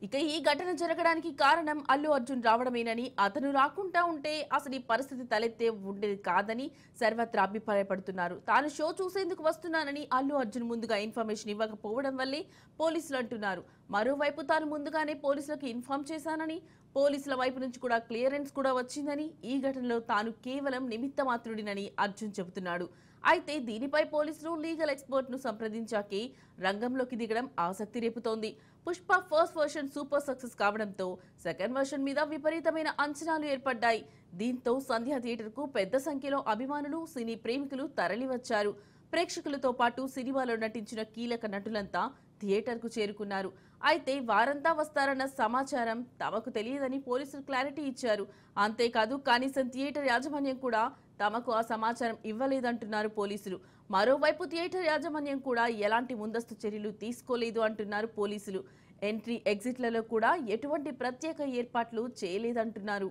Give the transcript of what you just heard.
ఇక ఈ ఘటన జరగడానికి కారణం అల్లు అర్జున్ రావడమేనని, అతను రాకుండా ఉంటే అసలు ఈ పరిస్థితి తలెత్తే ఉండేది కాదని సర్వత్రా అభిప్రాయపడుతున్నారు. తాను షో చూసేందుకు వస్తున్నానని అల్లు అర్జున్ ముందుగా ఇన్ఫర్మేషన్ ఇవ్వకపోవడం వల్లే పోలీసులు అంటున్నారు. మరోవైపు తాను ముందుగానే పోలీసులకు ఇన్ఫార్మ్ చేశానని, పోలీసుల వైపు నుంచి కూడా క్లియరెన్స్ కూడా వచ్చిందని, ఈ ఘటనలో తాను కేవలం నిమిత్త మాత్రుడినని అర్జున్ చెబుతున్నాడు. అయితే దీనిపై పోలీసులు లీగల్ ఎక్స్పర్ట్ ను సంప్రదించాకే రంగంలోకి దిగడం ఆసక్తి రేపుతోంది. Pushpa first version super success కావడంతో సెకండ్ వర్షన్ మీద విపరీతమైన అంచనాలు ఏర్పడ్డాయి. దీంతో సంధ్య థియేటర్ కు పెద్ద సంఖ్యలో అభిమానులు, సినీ ప్రేమికులు తరలివచ్చారు. ప్రేక్షకులతో పాటు సినిమాలో నటించిన కీలక నటులంతా థియేటర్ కు చేరుకున్నారు. అయితే వారంతా వస్తారన్న సమాచారం తమకు తెలియదని పోలీసులు క్లారిటీ ఇచ్చారు. అంతేకాదు కనీసం థియేటర్ యాజమాన్యం కూడా తమకు ఆ సమాచారం ఇవ్వలేదంటున్నారు పోలీసులు. మరోవైపు థియేటర్ యాజమాన్యం కూడా ఎలాంటి ముందస్తు చర్యలు తీసుకోలేదు అంటున్నారు పోలీసులు. ఎంట్రీ ఎగ్జిట్లలో కూడా ఎటువంటి ప్రత్యేక ఏర్పాట్లు చేయలేదంటున్నారు.